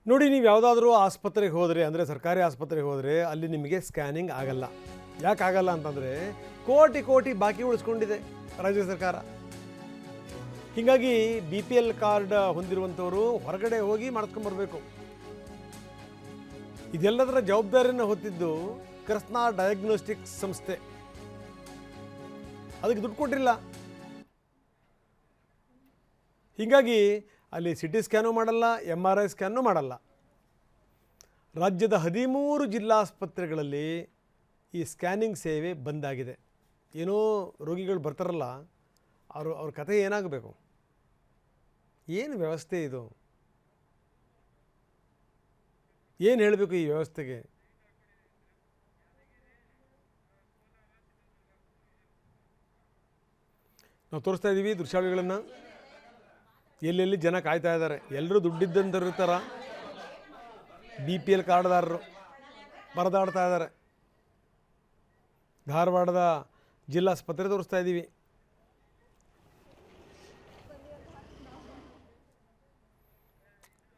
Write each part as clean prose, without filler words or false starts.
ನೋಡಿ, ನೀವು ಯಾವುದಾದ್ರೂ ಆಸ್ಪತ್ರೆಗೆ ಹೋದರೆ, ಅಂದರೆ ಸರ್ಕಾರಿ ಆಸ್ಪತ್ರೆಗೆ ಹೋದರೆ ಅಲ್ಲಿ ನಿಮಗೆ ಸ್ಕ್ಯಾನಿಂಗ್ ಆಗಲ್ಲ. ಯಾಕೆ ಆಗಲ್ಲ ಅಂತಂದರೆ ಕೋಟಿ ಕೋಟಿ ಬಾಕಿ ಉಳಿಸ್ಕೊಂಡಿದೆ ರಾಜ್ಯ ಸರ್ಕಾರ. ಹೀಗಾಗಿ BPL ಕಾರ್ಡ್ ಹೊಂದಿರುವಂಥವರು ಹೊರಗಡೆ ಹೋಗಿ ಮಾಡಿಸ್ಕೊಂಬರ್ಬೇಕು. ಇದೆಲ್ಲದರ ಜವಾಬ್ದಾರಿಯನ್ನು ಹೊತ್ತಿದ್ದು ಕೃಷ್ಣ ಡಯಾಗ್ನೋಸ್ಟಿಕ್ಸ್ ಸಂಸ್ಥೆ. ಅದಕ್ಕೆ ದುಡ್ಡು ಕೊಟ್ಟಿಲ್ಲ. ಹೀಗಾಗಿ ಅಲ್ಲಿ CT ಸ್ಕ್ಯಾನು ಮಾಡಲ್ಲ, MRI ಸ್ಕ್ಯಾನು ಮಾಡಲ್ಲ. ರಾಜ್ಯದ 13 ಜಿಲ್ಲಾಸ್ಪತ್ರೆಗಳಲ್ಲಿ ಈ ಸ್ಕ್ಯಾನಿಂಗ್ ಸೇವೆ ಬಂದಾಗಿದೆ. ಏನೋ ರೋಗಿಗಳು ಬರ್ತಾರಲ್ಲ, ಅವ್ರ ಕಥೆ ಏನಾಗಬೇಕು? ಏನು ವ್ಯವಸ್ಥೆ ಇದು? ಏನು ಹೇಳಬೇಕು ಈ ವ್ಯವಸ್ಥೆಗೆ? ನಾವು ತೋರಿಸ್ತಾ ಇದ್ದೀವಿ ದೃಶ್ಯಾವಳಿಗಳನ್ನು. ಎಲ್ಲೆಲ್ಲಿ ಜನ ಕಾಯ್ತಾ ಇದ್ದಾರೆ. ಎಲ್ಲರೂ ದುಡ್ಡಿದ್ದಂಥವ್ರು ಇರ್ತಾರ, BPL ಕಾರ್ಡ್ದಾರರು ಪರದಾಡ್ತಾ ಇದ್ದಾರೆ. ಧಾರವಾಡದ ಜಿಲ್ಲಾಸ್ಪತ್ರೆ ತೋರಿಸ್ತಾ ಇದ್ದೀವಿ.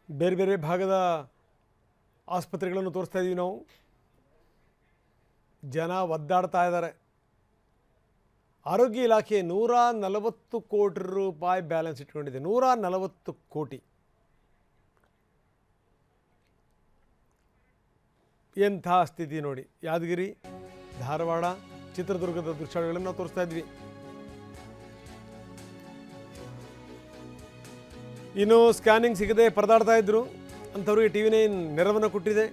ಬೇರೆ ಬೇರೆ ಭಾಗದ ಆಸ್ಪತ್ರೆಗಳನ್ನು ತೋರಿಸ್ತಾ ಇದ್ದೀವಿ ನಾವು. ಜನ ಒದ್ದಾಡ್ತಾ ಇದ್ದಾರೆ. ಆರೋಗ್ಯ ಇಲಾಖೆ 140 ಕೋಟಿ ರೂಪಾಯಿ ಬ್ಯಾಲೆನ್ಸ್ ಇಟ್ಕೊಂಡಿದೆ. 140 ಕೋಟಿ. ಎಂಥ ಸ್ಥಿತಿ ನೋಡಿ. ಯಾದಗಿರಿ, ಧಾರವಾಡ, ಚಿತ್ರದುರ್ಗದ ದೃಶ್ಯಗಳನ್ನು ನಾವು ತೋರಿಸ್ತಾ ಇದ್ವಿ. ಇನ್ನು ಸ್ಕ್ಯಾನಿಂಗ್ ಸಿಗದೆ ಪರದಾಡ್ತಾ ಇದ್ರು ಅಂಥವ್ರಿಗೆ TV9 ನೆರವನ್ನು ಕೊಟ್ಟಿದೆ.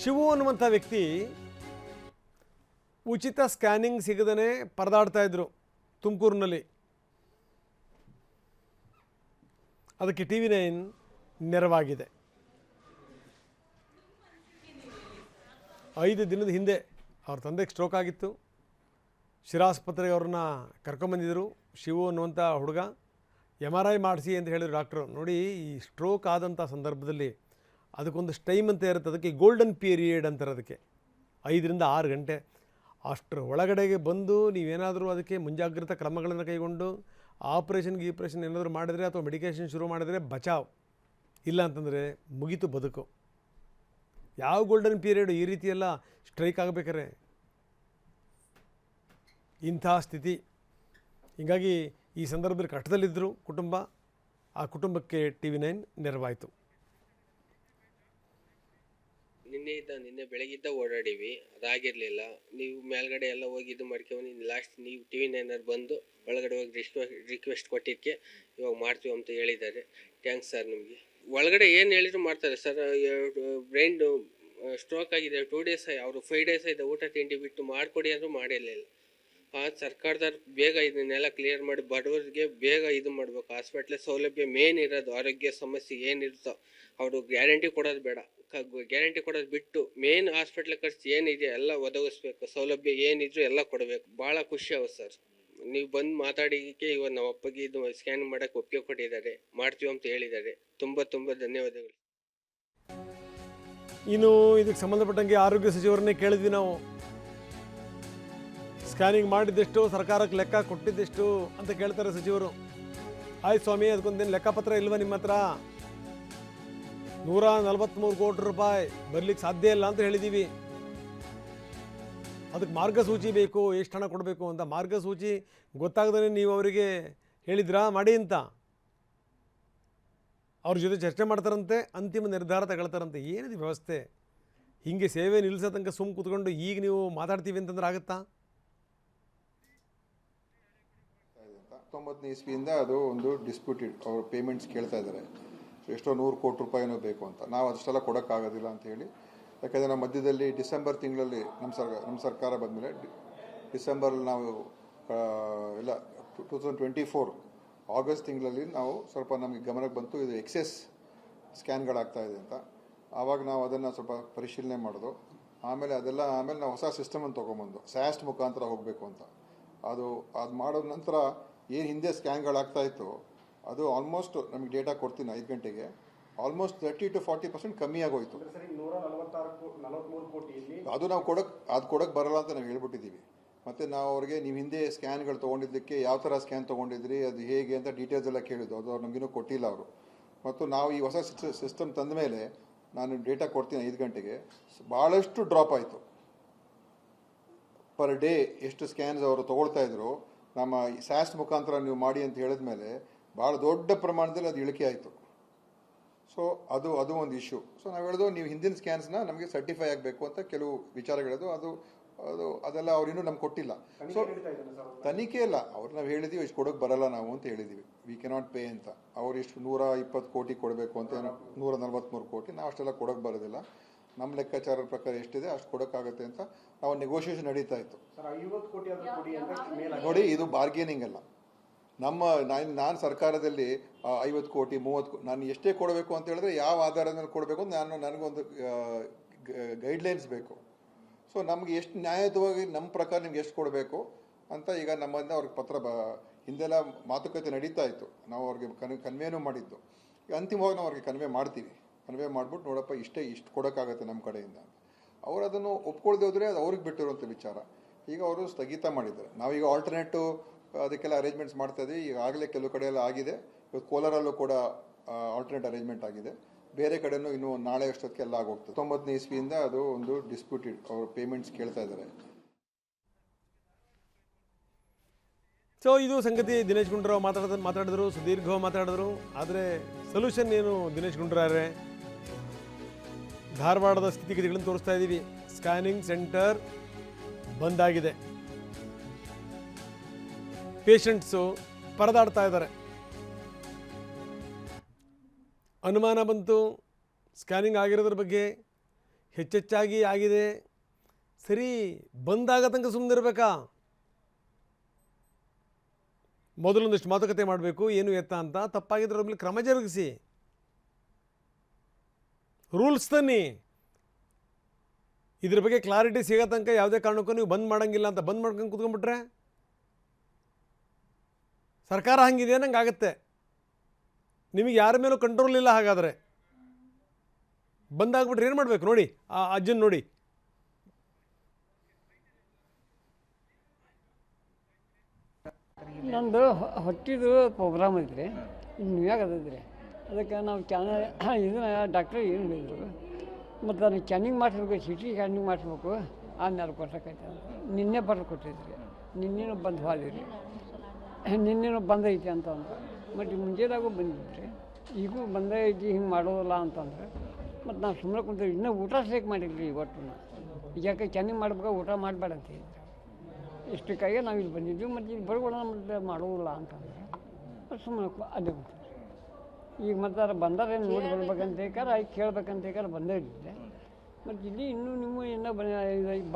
ಶಿವು ಅನ್ನುವಂಥ ವ್ಯಕ್ತಿ ಉಚಿತ ಸ್ಕ್ಯಾನಿಂಗ್ ಸಿಗದೇ ಪರದಾಡ್ತಾ ಇದ್ರು ತುಮಕೂರಿನಲ್ಲಿ. ಅದಕ್ಕೆ TV9 ನೆರವಾಗಿದೆ. 5 ದಿನದ ಹಿಂದೆ ಅವ್ರ ತಂದೆಗೆ ಸ್ಟ್ರೋಕ್ ಆಗಿತ್ತು. ಶಿರಾಸ್ಪತ್ರೆಗೆ ಅವ್ರನ್ನ ಕರ್ಕೊಂಬಂದಿದ್ದರು. ಶಿವು ಅನ್ನುವಂಥ ಹುಡುಗ. MRI ಮಾಡಿಸಿ ಅಂತ ಹೇಳಿದ್ರು ಡಾಕ್ಟ್ರು. ನೋಡಿ, ಈ ಸ್ಟ್ರೋಕ್ ಆದಂಥ ಸಂದರ್ಭದಲ್ಲಿ ಅದಕ್ಕೊಂದು ಟೈಮ್ ಅಂತ ಇರುತ್ತೆ. ಅದಕ್ಕೆ ಗೋಲ್ಡನ್ ಪೀರಿಯಡ್ ಅಂತಾರೆ. ಅದಕ್ಕೆ 5 ರಿಂದ 6 ಗಂಟೆ. ಅಷ್ಟರ ಒಳಗಡೆಗೆ ಬಂದು ನೀವೇನಾದರೂ ಅದಕ್ಕೆ ಮುಂಜಾಗ್ರತಾ ಕ್ರಮಗಳನ್ನು ಕೈಗೊಂಡು ಆಪ್ರೇಷನ್ ಏನಾದರೂ ಮಾಡಿದರೆ ಅಥವಾ ಮೆಡಿಕೇಷನ್ ಶುರು ಮಾಡಿದರೆ ಬಚಾವ್. ಇಲ್ಲ ಅಂತಂದರೆ ಮುಗೀತು ಬದುಕು. ಯಾವ ಗೋಲ್ಡನ್ ಪೀರಿಯಡ್ ಈ ರೀತಿಯೆಲ್ಲ ಸ್ಟ್ರೈಕ್ ಆಗಬೇಕಾರೆ ಇಂಥ ಸ್ಥಿತಿ. ಹೀಗಾಗಿ ಈ ಸಂದರ್ಭದಲ್ಲಿ ಕಷ್ಟದಲ್ಲಿದ್ದರು ಕುಟುಂಬ. ಆ ಕುಟುಂಬಕ್ಕೆ TV9 ನೆರವಾಯಿತು. ನಿನ್ನೆ ಬೆಳಗಿದ್ದ ಓಡಾಡಿವಿ, ಅದಾಗಿರ್ಲಿಲ್ಲ. ನೀವು ಮೇಲ್ಗಡೆ ಎಲ್ಲ ಹೋಗಿ ಇದು ಮಾಡ್ಕೊಂಡು ಲಾಸ್ಟ್ ನೀವು TV9 ಬಂದು ಒಳಗಡೆ ಹೋಗಿ ರಿಕ್ವೆಸ್ಟ್ ಕೊಟ್ಟಿದ್ದಕ್ಕೆ ಇವಾಗ ಮಾಡ್ತೀವಿ ಅಂತ ಹೇಳಿದ್ದಾರೆ. ಥ್ಯಾಂಕ್ಸ್ ಸರ್ ನಿಮಗೆ. ಒಳಗಡೆ ಏನು ಹೇಳಿದ್ರು ಮಾಡ್ತಾರೆ ಸರ್. ಬ್ರೈನ್ ಸ್ಟ್ರೋಕ್ ಆಗಿದೆ, 2 ಡೇಸ್ ಅವರು 5 ಡೇಸ್ ಆಯ್ತು ಊಟ ತಿಂಡಿ ಬಿಟ್ಟು ಮಾಡಿಕೊಡಿ ಅಂದರೂ ಮಾಡಿರಲಿಲ್ಲ. ಸರ್ಕಾರದವ್ರು ಬೇಗ ಇದನ್ನೆಲ್ಲ ಕ್ಲಿಯರ್ ಮಾಡಿ ಬಡವರಿಗೆ ಬೇಗ ಇದು ಮಾಡ್ಬೇಕು. ಹಾಸ್ಪಿಟ್ಲ್ ಸೌಲಭ್ಯ ಮೇನ್ ಇರೋದು. ಆರೋಗ್ಯ ಸಮಸ್ಯೆ ಏನಿರುತ್ತೋ ಅವರು ಗ್ಯಾರಂಟಿ ಕೊಡೋದು ಬೇಡ, ಗ್ಯಾರಂಟಿ ಕೊಡೋದು ಬಿಟ್ಟು ಮೇನ್ ಹಾಸ್ಪಿಟ್ಲ್ ಖರ್ಚು ಏನಿದೆ ಎಲ್ಲ ಒದಗಿಸ್ಬೇಕು. ಸೌಲಭ್ಯ ಏನಿದ್ರು ಎಲ್ಲ ಕೊಡಬೇಕು. ಭಾಳ ಖುಷಿ ಆಗುತ್ತೆ ಸರ್. ನೀವು ಬಂದು ಮಾತಾಡಿಕ್ಕೆ ಇವಾಗ ನಮ್ಮ ಅಪ್ಪಗೆ ಇದು ಸ್ಕ್ಯಾನ್ ಮಾಡಕ್ಕೆ ಒಪ್ಪಿಗೆ ಕೊಟ್ಟಿದ್ದಾರೆ, ಮಾಡ್ತೀವಿ ಅಂತ ಹೇಳಿದ್ದಾರೆ. ತುಂಬ ಧನ್ಯವಾದಗಳು. ಇನ್ನು ಇದಕ್ಕೆ ಸಂಬಂಧಪಟ್ಟಂಗೆ ಆರೋಗ್ಯ ಸಚಿವರನ್ನೇ ಕೇಳಿದ್ವಿ ನಾವು. ಸ್ಕ್ಯಾನಿಂಗ್ ಮಾಡಿದ್ದೆಷ್ಟು, ಸರ್ಕಾರಕ್ಕೆ ಲೆಕ್ಕ ಕೊಟ್ಟಿದ್ದೆಷ್ಟು ಅಂತ ಕೇಳ್ತಾರೆ ಸಚಿವರು. ಆಯ್ತು ಸ್ವಾಮಿ, ಅದಕ್ಕೊಂದೇನು ಲೆಕ್ಕಪತ್ರ ಇಲ್ವ ನಿಮ್ಮ ಹತ್ರ? 143 ಕೋಟಿ ರೂಪಾಯಿ ಬರಲಿಕ್ಕೆ ಸಾಧ್ಯ ಇಲ್ಲ ಅಂತ ಹೇಳಿದ್ದೀವಿ. ಅದಕ್ಕೆ ಮಾರ್ಗಸೂಚಿ ಬೇಕು, ಎಷ್ಟು ಹಣ ಕೊಡಬೇಕು ಅಂತ. ಮಾರ್ಗಸೂಚಿ ಗೊತ್ತಾಗದೇ ನೀವು ಅವರಿಗೆ ಹೇಳಿದ್ರಾ ಮಾಡಿ ಅಂತ? ಅವ್ರ ಜೊತೆ ಚರ್ಚೆ ಮಾಡ್ತಾರಂತೆ, ಅಂತಿಮ ನಿರ್ಧಾರ ತಗೊಳ್ತಾರಂತೆ. ಏನಿದೆ ವ್ಯವಸ್ಥೆ? ಹೀಗೆ ಸೇವೆ ನಿಲ್ಲಿಸೋ ತನಕ ಸುಮ್ಮ ಕೂತ್ಕೊಂಡು ಈಗ ನೀವು ಮಾತಾಡ್ತೀವಿ ಅಂತಂದ್ರೆ ಆಗುತ್ತಾ? 19ನೇ ಇಸ್ವಿಯಿಂದ ಅದು ಒಂದು ಡಿಸ್ಪ್ಯೂಟೆಡ್. ಅವರು ಪೇಮೆಂಟ್ಸ್ ಕೇಳ್ತಾ ಇದ್ದಾರೆ. ಎಷ್ಟೋ 100 ಕೋಟಿ ರೂಪಾಯಿನೂ ಬೇಕು ಅಂತ. ನಾವು ಅಷ್ಟೆಲ್ಲ ಕೊಡೋಕ್ಕಾಗೋದಿಲ್ಲ ಅಂತ ಹೇಳಿ, ಯಾಕೆಂದರೆ ನಾವು ಮಧ್ಯದಲ್ಲಿ ಡಿಸೆಂಬರ್ ತಿಂಗಳಲ್ಲಿ ನಮ್ಮ ಸರ್ಕಾರ ಬಂದಮೇಲೆ ಡಿಸೆಂಬರಲ್ಲಿ ನಾವು ಎಲ್ಲ 2024 ಆಗಸ್ಟ್ ತಿಂಗಳಲ್ಲಿ ನಾವು ಸ್ವಲ್ಪ ನಮಗೆ ಗಮನಕ್ಕೆ ಬಂತು ಇದು ಎಕ್ಸೆಸ್ ಸ್ಕ್ಯಾನ್ಗಳಾಗ್ತಾ ಇದೆ ಅಂತ. ಆವಾಗ ನಾವು ಅದನ್ನು ಸ್ವಲ್ಪ ಪರಿಶೀಲನೆ ಮಾಡೋದು. ಆಮೇಲೆ ನಾವು ಹೊಸ ಸಿಸ್ಟಮನ್ನು ತೊಗೊಂಬಂದು ಸ್ಯಾಸ್ಟ್ ಮುಖಾಂತರ ಹೋಗಬೇಕು ಅಂತ. ಅದು ಮಾಡಿದ ನಂತರ ಏನು ಹಿಂದೆ ಸ್ಕ್ಯಾನ್ಗಳಾಗ್ತಾ ಇತ್ತು ಅದು ಆಲ್ಮೋಸ್ಟ್ ನಮಗೆ ಡೇಟಾ ಕೊಡ್ತೀನಿ 5 ಗಂಟೆಗೆ ಆಲ್ಮೋಸ್ಟ್ 30 to 40% ಕಮ್ಮಿ ಆಗೋಯ್ತು. ಅದು ನಾವು ಕೊಡಕ್ಕೆ ಬರಲ್ಲ ಅಂತ ನಾವು ಹೇಳ್ಬಿಟ್ಟಿದ್ದೀವಿ. ಮತ್ತು ನಾವು ಅವ್ರಿಗೆ ನೀವು ಹಿಂದೆ ಸ್ಕ್ಯಾನ್ಗಳು ತೊಗೊಂಡಿದ್ದಕ್ಕೆ ಯಾವ ಥರ ಸ್ಕ್ಯಾನ್ ತೊಗೊಂಡಿದ್ರಿ, ಅದು ಹೇಗೆ ಅಂತ ಡೀಟೇಲ್ಸ್ ಎಲ್ಲ ಕೇಳಿದ್ದು. ಅದು ಅವ್ರು ನಮಗಿನ್ನೂ ಕೊಟ್ಟಿಲ್ಲ ಅವರು. ಮತ್ತು ನಾವು ಈ ಹೊಸ ಸಿಸ್ಟಮ್ ತಂದ ಮೇಲೆ ನಾನು ಡೇಟಾ ಕೊಡ್ತೀನಿ 5 ಗಂಟೆಗೆ ಭಾಳಷ್ಟು ಡ್ರಾಪ್ ಆಯಿತು. ಪರ್ ಡೇ ಎಷ್ಟು ಸ್ಕ್ಯಾನ್ಸ್ ಅವರು ತೊಗೊಳ್ತಾ ಇದ್ರು ನಮ್ಮ ಸ್ಯಾಸ್ ಮುಖಾಂತರ ನೀವು ಮಾಡಿ ಅಂತ ಹೇಳಿದ ಮೇಲೆ ಭಾಳ ದೊಡ್ಡ ಪ್ರಮಾಣದಲ್ಲಿ ಅದು ಇಳಿಕೆ ಆಯಿತು. ಸೊ ಅದು ಒಂದು ಇಶ್ಯೂ. ಸೊ ನಾವು ಹೇಳೋದು ನೀವು ಹಿಂದಿನ ಸ್ಕ್ಯಾನ್ಸ್ನ ನಮಗೆ ಸರ್ಟಿಫೈ ಆಗಬೇಕು ಅಂತ ಕೆಲವು ವಿಚಾರಗಳದು ಅದೆಲ್ಲ ಅವ್ರು ಇನ್ನೂ ನಮ್ಗೆ ಕೊಟ್ಟಿಲ್ಲ. ಸೊ ತನಿಖೆ ಇಲ್ಲ ಅವ್ರು ನಾವು ಹೇಳಿದ್ದೀವಿ ಇಷ್ಟು ಕೊಡೋಕೆ ಬರಲ್ಲ ನಾವು ಅಂತ ಹೇಳಿದ್ದೀವಿ, ವಿ ಕೆನಾಟ್ ಪೇ ಅಂತ. ಅವ್ರು ಇಷ್ಟು 120 ಕೋಟಿ ಕೊಡಬೇಕು ಅಂತ 143 ಕೋಟಿ, ನಾವು ಅಷ್ಟೆಲ್ಲ ಕೊಡೋಕೆ ಬರೋದಿಲ್ಲ. ನಮ್ಮ ಲೆಕ್ಕಾಚಾರದ ಪ್ರಕಾರ ಎಷ್ಟಿದೆ ಅಷ್ಟು ಕೊಡೋಕ್ಕಾಗತ್ತೆ ಅಂತ ನಾವು ನೆಗೋಷಿಯೇಷನ್ ನಡೀತಾ ಇತ್ತು. ನೋಡಿ, ಇದು ಬಾರ್ಗೇನಿಂಗ್ ಅಲ್ಲ. ನಾನು ಸರ್ಕಾರದಲ್ಲಿ 50 ಕೋಟಿ 30 ಕೋಟಿ ನಾನು ಎಷ್ಟೇ ಕೊಡಬೇಕು ಅಂತ ಹೇಳಿದ್ರೆ ಯಾವ ಆಧಾರದ ಮೇಲೆ ಕೊಡಬೇಕು ಅಂತ ನನಗೊಂದು ಗೈಡ್ಲೈನ್ಸ್ ಬೇಕು. ಸೊ ನಮ್ಗೆ ಎಷ್ಟು ನ್ಯಾಯಯುತವಾಗಿ ನಮ್ಮ ಪ್ರಕಾರ ನಿಮ್ಗೆ ಎಷ್ಟು ಕೊಡಬೇಕು ಅಂತ ಈಗ ನಮ್ಮನ್ನ ಅವ್ರಿಗೆ ಪತ್ರ ಹಿಂದೆಲ್ಲ ಮಾತುಕತೆ ನಡೀತಾ ಇತ್ತು, ನಾವು ಅವ್ರಿಗೆ ಕನ್ವೇನೂ ಮಾಡಿದ್ದು. ಈಗ ಅಂತಿಮವಾಗಿ ನಾವು ಅವ್ರಿಗೆ ಕನ್ವೆ ಮಾಡಿಬಿಟ್ಟು ನೋಡಪ್ಪ ಇಷ್ಟು ಕೊಡೋಕ್ಕಾಗತ್ತೆ ನಮ್ಮ ಕಡೆಯಿಂದ. ಅವರು ಅದನ್ನು ಒಪ್ಕೊಳ್ದೆ ಹೋದರೆ ಅದು ಅವ್ರಿಗೆ ಬಿಟ್ಟಿರುವಂಥ ವಿಚಾರ. ಈಗ ಅವರು ಸ್ಥಗಿತ ಮಾಡಿದ್ದಾರೆ. ನಾವೀಗ ಆಲ್ಟರ್ನೇಟಿವ್ ಅದಕ್ಕೆಲ್ಲ ಅರೇಂಜ್ಮೆಂಟ್ಸ್ ಮಾಡ್ತಾ ಇದ್ದೀವಿ. ಈಗಾಗಲೇ ಕೆಲವು ಕಡೆ ಎಲ್ಲ ಆಗಿದೆ. ಇವತ್ತು ಕೋಲಾರಲ್ಲೂ ಕೂಡ ಆಲ್ಟರ್ನೇಟ್ ಅರೇಂಜ್ಮೆಂಟ್ ಆಗಿದೆ. ಬೇರೆ ಕಡೆನೂ ಇನ್ನೂ ನಾಳೆ ಅಷ್ಟೊತ್ತಿಗೆ ಎಲ್ಲ ಆಗೋಗ್ತದೆ. 19ನೇ ಇಸ್ವಿಯಿಂದ ಅದು ಒಂದು ಡಿಸ್ಪ್ಯೂಟೆಡ್, ಅವರು ಪೇಮೆಂಟ್ಸ್ ಕೇಳ್ತಾ ಇದ್ದಾರೆ. ಸೊ ಇದು ಸಂಗತಿ. ದಿನೇಶ್ ಗುಂಡೂರಾವ್ ಮಾತಾಡಿದ್ರು, ಸುದೀರ್ಘವಾಗಿ ಮಾತಾಡಿದ್ರು. ಆದರೆ ಸೊಲ್ಯೂಷನ್ ಏನು ದಿನೇಶ್ ಗುಂಡೂರಾವ್ರೆ? ಧಾರವಾಡದ ಸ್ಥಿತಿಗತಿಗಳನ್ನು ತೋರಿಸ್ತಾ ಇದ್ದೀವಿ. ಸ್ಕ್ಯಾನಿಂಗ್ ಸೆಂಟರ್ ಬಂದಾಗಿದೆ, ಪೇಷಂಟ್ಸು ಪರದಾಡ್ತಾ ಇದ್ದಾರೆ. ಅನುಮಾನ ಬಂತು ಸ್ಕ್ಯಾನಿಂಗ್ ಆಗಿರೋದ್ರ ಬಗ್ಗೆ, ಹೆಚ್ಚೆಚ್ಚಾಗಿ ಆಗಿದೆ. ಸರಿ, ಬಂದಾಗ ತನಕ ಸುಮ್ಮನಿರ್ಬೇಕಾ? ಮೊದಲೊಂದಿಷ್ಟು ಮಾತುಕತೆ ಮಾಡಬೇಕು, ಏನು ಎತ್ತ ಅಂತ. ತಪ್ಪಾಗಿದ್ರ ಮೇಲೆ ಕ್ರಮ ಜರುಗಿಸಿ, ರೂಲ್ಸ್ ತನ್ನಿ. ಇದ್ರ ಬಗ್ಗೆ ಕ್ಲಾರಿಟಿ ಸಿಗೋ ತನಕ ಯಾವುದೇ ಕಾರಣಕ್ಕೂ ನೀವು ಬಂದ್ ಮಾಡೋಂಗಿಲ್ಲ ಅಂತ ಬಂದ್ ಮಾಡ್ಕೊಂಡು ಕೂತ್ಕೊಂಡ್ಬಿಟ್ರೆ ಸರ್ಕಾರ ಹಂಗಿದೆ ನಂಗೆ ಆಗುತ್ತೆ. ನಿಮಗೆ ಯಾರ ಮೇಲೂ ಕಂಟ್ರೋಲ್ ಇಲ್ಲ. ಹಾಗಾದರೆ ಬಂದಾಗ್ಬಿಟ್ರೆ ಏನು ಮಾಡಬೇಕು ನೋಡಿ, ಆ ಅಜ್ಜನ ನೋಡಿ. ನಂದು ಹೊಟ್ಟಿದು ಪ್ರೋಗ್ರಾಮ್ ಐತ್ರಿ, ನ್ಯೂಯಾಗ ಅದೈತ್ರಿ. ಅದಕ್ಕೆ ನಾವು ಇದನ್ನ ಡಾಕ್ಟ್ರ್ ಏನು ಹೇಳಿದ್ರು, ಮತ್ತು ನನಗೆ ಸ್ಕ್ಯಾನಿಂಗ್ ಮಾಡಿಸ್ಬೇಕು, ಸಿಟಿ ಸ್ಕ್ಯಾನಿಂಗ್ ಮಾಡಿಸ್ಬೇಕು, ಆಮೇಲೆ ಕೊಟ್ಟಕೈತೆ ಅಂತ ನಿನ್ನೆ ಬರೆದು ಕೊಟ್ಟಿದ್ರಿ. ನಿನ್ನೆನೂ ಬಂದು ಹಾಲಿರಿ, ನಿನ್ನೆನೂ ಬಂದೈತಿ ಅಂತಂದ್ರೆ ಮತ್ತು ಮುಂಜಾನಾಗೂ ಬಂದಿದ್ರಿ, ಈಗೂ ಬಂದೈತಿ ಹಿಂಗೆ ಮಾಡೋದಿಲ್ಲ ಅಂತಂದ್ರೆ ಮತ್ತು ನಾವು ಸುಮ್ಮನೆ ಕುಂತೀವಿ. ಇನ್ನೂ ಊಟ ಸೇಕ್ ಮಾಡಿದ್ರಿ ಇವತ್ತು. ಯಾಕೆ ಸ್ಕ್ಯಾನಿಂಗ್ ಮಾಡ್ಬೇಕು, ಊಟ ಮಾಡಬೇಡ ಅಂತ ಹೇಳಿದ್ರು. ಇಷ್ಟಕ್ಕಾಗಿ ನಾವು ಇಲ್ಲಿ ಬಂದಿದ್ವಿ. ಮತ್ತು ಇಲ್ಲಿ ಬರ್ಬೋಣ ಮತ್ತು ಮಾಡೋದಿಲ್ಲ ಅಂತಂದ್ರೆ ಸುಮ್ಮನೆ ಅದೇ ಬಿಡ್ತೀವಿ. ಈಗ ಮತ್ತು ಬಂದರೆ ನೋಡಿ ಬರ್ಬೇಕಂತ ಕೇಳ್ಬೇಕಂತ ಬಂದೇ ಇದ್ದಿದ್ದೆ. ಮತ್ತು ಇಲ್ಲಿ ಇನ್ನೂ ಇನ್ನೂ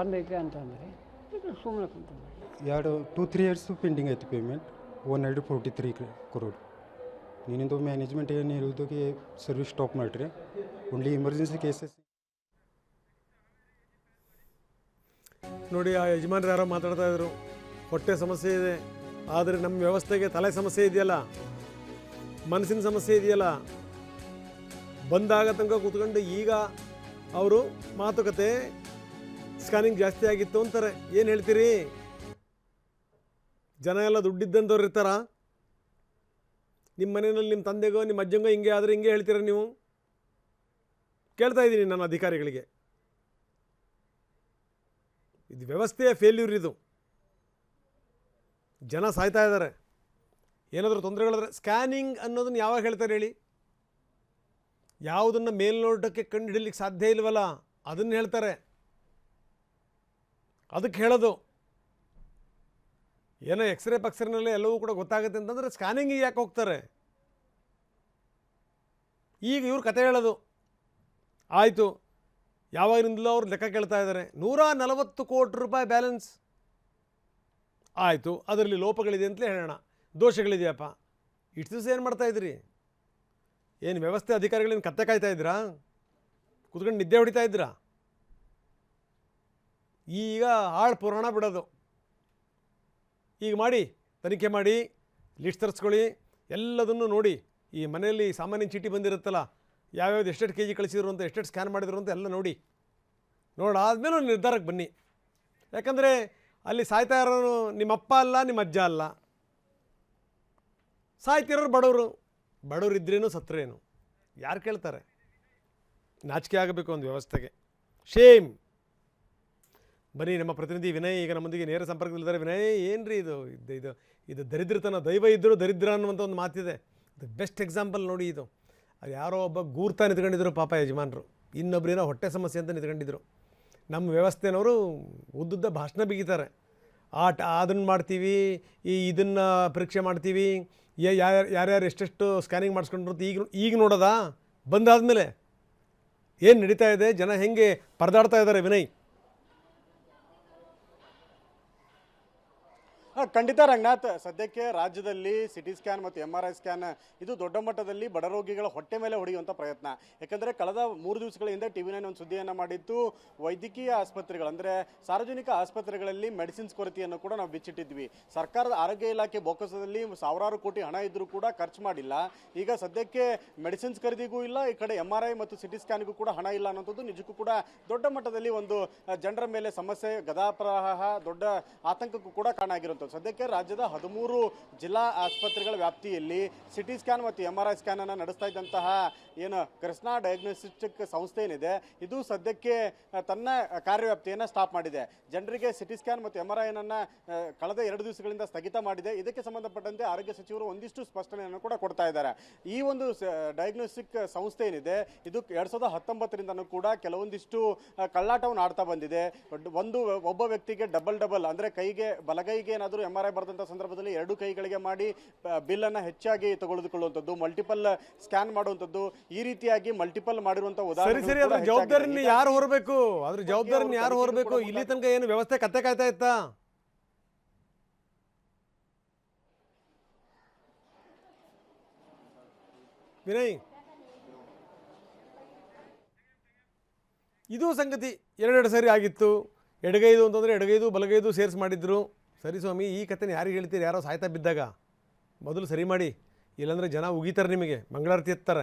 ಬಂದೈತೆ ಅಂತಂದರೆ ಸುಮ್ಮನೆ ಕುಂತೀವಿ. 2-3 years ಪೆಂಡಿಂಗ್ ಐತಿ ಪೇಮೆಂಟ್, 143 crore. ನೀನಿಂದು ಮ್ಯಾನೇಜ್ಮೆಂಟ್ ಏನು ಹೇಳೋದಕ್ಕೆ ಸರ್ವಿಸ್ ಸ್ಟಾಪ್ ಮಾಡಿರಿ, ಓನ್ಲಿ ಎಮರ್ಜೆನ್ಸಿ ಕೇಸಸ್. ನೋಡಿ, ಆ ಯಜಮಾನ್ರು ಯಾರೋ ಮಾತಾಡ್ತಾ ಇದ್ರು, ಹೊಟ್ಟೆ ಸಮಸ್ಯೆ ಇದೆ, ಆದರೆ ನಮ್ಮ ವ್ಯವಸ್ಥೆಗೆ ತಲೆ ಸಮಸ್ಯೆ ಇದೆಯಲ್ಲ, ಮನಸ್ಸಿನ ಸಮಸ್ಯೆ ಇದೆಯಲ್ಲ. ಬಂದಾಗ ತನಕ ಕೂತ್ಕೊಂಡು ಈಗ ಅವರು ಮಾತುಕತೆ ಸ್ಕ್ಯಾನಿಂಗ್ ಜಾಸ್ತಿ ಆಗಿತ್ತು ಅಂತಾರೆ. ಏನು ಹೇಳ್ತೀರಿ? ಜನ ಎಲ್ಲ ದುಡ್ಡಿದ್ದಂಥವ್ರು ಇರ್ತಾರ? ನಿಮ್ಮ ಮನೆಯಲ್ಲಿ ನಿಮ್ಮ ತಂದೆಗೋ ನಿಮ್ಮ ಅಜ್ಜಂಗೋ ಹಿಂಗೆ ಆದರೆ ಹಿಂಗೆ ಹೇಳ್ತೀರ ನೀವು? ಕೇಳ್ತಾ ಇದ್ದೀನಿ ನಾನು ಅಧಿಕಾರಿಗಳಿಗೆ. ಇದು ವ್ಯವಸ್ಥೆಯ ಫೇಲ್ಯೂರ್. ಇದು ಜನ ಸಾಯ್ತಾ ಇದ್ದಾರೆ. ಏನಾದರೂ ತೊಂದರೆಗಳಿದ್ರೆ ಸ್ಕ್ಯಾನಿಂಗ್ ಅನ್ನೋದನ್ನು ಯಾವಾಗ ಹೇಳ್ತಾರೆ ಹೇಳಿ? ಯಾವುದನ್ನು ಮೇಲ್ನೋಟಕ್ಕೆ ಕಂಡು ಹಿಡಲಿಕ್ಕೆ ಸಾಧ್ಯ ಇಲ್ವಲ್ಲ ಅದನ್ನು ಹೇಳ್ತಾರೆ. ಅದಕ್ಕೆ ಹೇಳೋದು ಏನೋ ಎಕ್ಸ್ರೇ ಪಕ್ಸ್ರೇನಲ್ಲಿ ಎಲ್ಲವೂ ಕೂಡ ಗೊತ್ತಾಗುತ್ತೆ ಅಂತಂದರೆ ಸ್ಕ್ಯಾನಿಂಗಿಗೆ ಯಾಕೆ ಹೋಗ್ತಾರೆ? ಈಗ ಇವ್ರು ಕತೆ ಹೇಳೋದು ಆಯಿತು. ಯಾವಾಗಿನಿಂದಲೂ ಅವ್ರು ಲೆಕ್ಕ ಕೇಳ್ತಾ ಇದ್ದಾರೆ. 140 ಕೋಟಿ ರೂಪಾಯಿ ಬ್ಯಾಲೆನ್ಸ್ ಆಯಿತು. ಅದರಲ್ಲಿ ಲೋಪಗಳಿದೆ ಅಂತಲೇ ಹೇಳೋಣ, ದೋಷಗಳಿದೆಯಪ್ಪ. ಇಷ್ಟು ದಿವಸ ಏನು ಮಾಡ್ತಾಯಿದ್ರಿ? ಏನು ವ್ಯವಸ್ಥೆ ಅಧಿಕಾರಿಗಳೇನು ಕತ್ತೆ ಕಾಯ್ತಾ ಇದ್ದೀರಾ? ಕೂತ್ಕೊಂಡು ನಿದ್ದೆ ಹೊಡಿತಾ ಇದ್ದೀರಾ? ಈಗ ಹಾಳು ಪುರಾಣ ಬಿಡೋದು. ಈಗ ಮಾಡಿ, ತನಿಖೆ ಮಾಡಿ, ಲಿಸ್ಟ್ ತರಿಸ್ಕೊಳ್ಳಿ, ಎಲ್ಲದನ್ನು ನೋಡಿ. ಈ ಮನೆಯಲ್ಲಿ ಸಾಮಾನ್ಯ ಚೀಟಿ ಬಂದಿರುತ್ತಲ್ಲ, ಯಾವ್ಯಾವ್ದು ಎಷ್ಟೆಷ್ಟು ಕೆ ಜಿ ಕಳಿಸಿದ್ರು ಅಂತ, ಎಷ್ಟೆಷ್ಟು ಸ್ಕ್ಯಾನ್ ಮಾಡಿದ್ರು ಅಂತ ಎಲ್ಲ ನೋಡಾದ್ಮೇಲೆ ಒಂದು ನಿರ್ಧಾರಕ್ಕೆ ಬನ್ನಿ. ಯಾಕಂದರೆ ಅಲ್ಲಿ ಸಾಯ್ತಾ ಇರೋನು ನಿಮ್ಮಪ್ಪ ಅಲ್ಲ, ನಿಮ್ಮ ಅಜ್ಜ ಅಲ್ಲ. ಸಾಯ್ತಿರೋರು ಬಡವರು ಇದ್ರೇನು ಸತ್ರೇನು. ಯಾರು ಕೇಳ್ತಾರೆ? ನಾಚಿಕೆ ಆಗಬೇಕು ಒಂದು ವ್ಯವಸ್ಥೆಗೆ. ಶೇಮ್. ಬನ್ನಿ, ನಮ್ಮ ಪ್ರತಿನಿಧಿ ವಿನಯ್ ಈಗ ನಮ್ಮೊಂದಿಗೆ ನೇರ ಸಂಪರ್ಕದಲ್ಲಿದ್ದಾರೆ. ವಿನಯ್, ಏನ್ರಿ ಇದು ಇದು ಇದು ಇದು ದರಿದ್ರತನ. ದೈವ ಇದ್ದರೂ ದರಿದ್ರ ಅನ್ನುವಂಥ ಒಂದು ಮಾತಿದೆ. ಇದು ಬೆಸ್ಟ್ ಎಕ್ಸಾಂಪಲ್ ನೋಡಿ. ಇದು ಅದು ಯಾರೋ ಒಬ್ಬ ಗೂರ್ತಾ ನಿಂತ್ಕೊಂಡಿದ್ರು ಪಾಪ ಯಜಮಾನರು, ಇನ್ನೊಬ್ಬರೇನೋ ಹೊಟ್ಟೆ ಸಮಸ್ಯೆ ಅಂತ ನಿಂತ್ಕೊಂಡಿದ್ರು. ನಮ್ಮ ವ್ಯವಸ್ಥೆನವರು ಉದ್ದುದ್ದ ಭಾಷಣ ಬಿಗಿತಾರೆ. ಅದನ್ನು ಮಾಡ್ತೀವಿ, ಇದನ್ನು ಪರೀಕ್ಷೆ ಮಾಡ್ತೀವಿ, ಯಾರ್ಯಾರು ಎಷ್ಟೆಷ್ಟು ಸ್ಕ್ಯಾನಿಂಗ್ ಮಾಡಿಸ್ಕೊಂಡಿರುತ್ತೆ ಈಗ ನೋಡೋದಾ? ಬಂದಾದಮೇಲೆ ಏನು ನಡೀತಾ ಇದೆ, ಜನ ಹೆಂಗೆ ಪರದಾಡ್ತಾ ಇದ್ದಾರೆ ವಿನಯ್? ಖಂಡಿತ ರಂಗನಾಥ್, ಸದ್ಯಕ್ಕೆ ರಾಜ್ಯದಲ್ಲಿ ಸಿಟಿ ಸ್ಕ್ಯಾನ್ ಮತ್ತು MRI ಸ್ಕ್ಯಾನ್ ಇದು ದೊಡ್ಡ ಮಟ್ಟದಲ್ಲಿ ಬಡ ರೋಗಿಗಳ ಹೊಟ್ಟೆ ಮೇಲೆ ಹೊಡೆಯುವಂಥ ಪ್ರಯತ್ನ. ಯಾಕಂದರೆ ಕಳೆದ 3 ದಿವಸಗಳ ಹಿಂದೆ TV9 ಒಂದು ಸುದ್ದಿಯನ್ನು ಮಾಡಿತ್ತು. ವೈದ್ಯಕೀಯ ಆಸ್ಪತ್ರೆಗಳು ಅಂದರೆ ಸಾರ್ವಜನಿಕ ಆಸ್ಪತ್ರೆಗಳಲ್ಲಿ ಮೆಡಿಸಿನ್ಸ್ ಕೊರತೆಯನ್ನು ಕೂಡ ನಾವು ಬಿಚ್ಚಿಟ್ಟಿದ್ವಿ. ಸರ್ಕಾರದ ಆರೋಗ್ಯ ಇಲಾಖೆ ಬೊಕ್ಕಸದಲ್ಲಿ ಸಾವಿರಾರು ಕೋಟಿ ಹಣ ಇದ್ದರೂ ಕೂಡ ಖರ್ಚು ಮಾಡಿಲ್ಲ. ಈಗ ಸದ್ಯಕ್ಕೆ ಮೆಡಿಸಿನ್ಸ್ ಖರೀದಿಗೂ ಇಲ್ಲ, ಈ ಕಡೆ MRI ಮತ್ತು ಸಿಟಿ ಸ್ಕ್ಯಾನ್ಗೂ ಕೂಡ ಹಣ ಇಲ್ಲ ಅನ್ನೋಂಥದ್ದು ನಿಜಕ್ಕೂ ಕೂಡ ದೊಡ್ಡ ಮಟ್ಟದಲ್ಲಿ ಒಂದು ಜನರ ಮೇಲೆ ಸಮಸ್ಯೆ, ಗದಾಪ್ರವಾಹ, ದೊಡ್ಡ ಆತಂಕಕ್ಕೂ ಕೂಡ ಕಾರಣ ಆಗಿರುವಂಥದ್ದು. ಸದ್ಯಕ್ಕೆ ರಾಜ್ಯದ 13 ಜಿಲ್ಲಾ ಆಸ್ಪತ್ರೆಗಳ ವ್ಯಾಪ್ತಿಯಲ್ಲಿ ಸಿಟಿ ಸ್ಕ್ಯಾನ್ ಮತ್ತು MRI ಸ್ಕ್ಯಾನ್ ಅನ್ನು ನಡೆಸ್ತಾ ಇದ್ದಂತಹ ಏನು ಕೃಷ್ಣಾ ಡಯಾಗ್ನೋಸ್ಟಿಕ್ ಸಂಸ್ಥೆ ಏನಿದೆ, ಇದು ಸದ್ಯಕ್ಕೆ ತನ್ನ ಕಾರ್ಯವ್ಯಾಪ್ತಿಯನ್ನು ಸ್ಟಾಪ್ ಮಾಡಿದೆ. ಜನರಿಗೆ ಸಿಟಿ ಸ್ಕ್ಯಾನ್ ಮತ್ತು MRI ಅನ್ನು ಕಳೆದ 2 ದಿವಸಗಳಿಂದ ಸ್ಥಗಿತ ಮಾಡಿದೆ. ಇದಕ್ಕೆ ಸಂಬಂಧಪಟ್ಟಂತೆ ಆರೋಗ್ಯ ಸಚಿವರು ಒಂದಿಷ್ಟು ಸ್ಪಷ್ಟನೆಯನ್ನು ಕೂಡ ಕೊಡ್ತಾ ಇದ್ದಾರೆ. ಈ ಒಂದು ಡಯಾಗ್ನೋಸ್ಟಿಕ್ ಸಂಸ್ಥೆ ಏನಿದೆ, ಇದು 2019ರಿಂದನೂ ಕೂಡ ಕೆಲವೊಂದಿಷ್ಟು ಕಳ್ಳಾಟವನ್ನು ಆಡ್ತಾ ಬಂದಿದೆ. ಒಬ್ಬ ವ್ಯಕ್ತಿಗೆ ಡಬಲ್ ಅಂದರೆ ಕೈಗೆ ಬಲಗೈಗೆ ಏನಾದರೂ MRI ಬರೆದಂಥ ಸಂದರ್ಭದಲ್ಲಿ 2 ಕೈಗಳಿಗೆ ಮಾಡಿ ಬಿಲ್ಲನ್ನು ಹೆಚ್ಚಾಗಿ ತೆಗೆದುಕೊಳ್ಳುವಂಥದ್ದು, ಮಲ್ಟಿಪಲ್ ಸ್ಕ್ಯಾನ್ ಮಾಡುವಂಥದ್ದು, ಈ ರೀತಿಯಾಗಿ ಮಲ್ಟಿಪಲ್ ಮಾಡಿರುವಂಥ ಸರಿ, ಅದ್ರ ಜವಾಬ್ದಾರಿನ ಯಾರು ಹೊರಬೇಕು? ಅದ್ರ ಜವಾಬ್ದಾರಿನ ಯಾರು ಹೊರಬೇಕು? ಇಲ್ಲಿ ತನಕ ಏನು ವ್ಯವಸ್ಥೆ ಕತ್ತೆ ಕಾಯ್ತಾ ಇತ್ತಾ? ವಿನಯ್, ಇದು ಸಂಗತಿ ಎರಡೆರಡು ಸರಿ ಆಗಿತ್ತು. ಎಡಗೈದು ಅಂತಂದರೆ ಎಡಗೈದು ಬಲಗೈದು ಸೇರಿಸಿ ಮಾಡಿದ್ರು. ಸರಿ ಸ್ವಾಮಿ, ಈ ಕಥೆನ ಯಾರಿಗೆ ಹೇಳ್ತೀರಿ? ಯಾರೋ ಸಾಯ್ತಾ ಬಿದ್ದಾಗ ಮೊದಲು ಸರಿ ಮಾಡಿ, ಇಲ್ಲಾಂದರೆ ಜನ ಉಗಿತಾರೆ, ನಿಮಗೆ ಮಂಗಳಾರತಿ ಎತ್ತಾರೆ.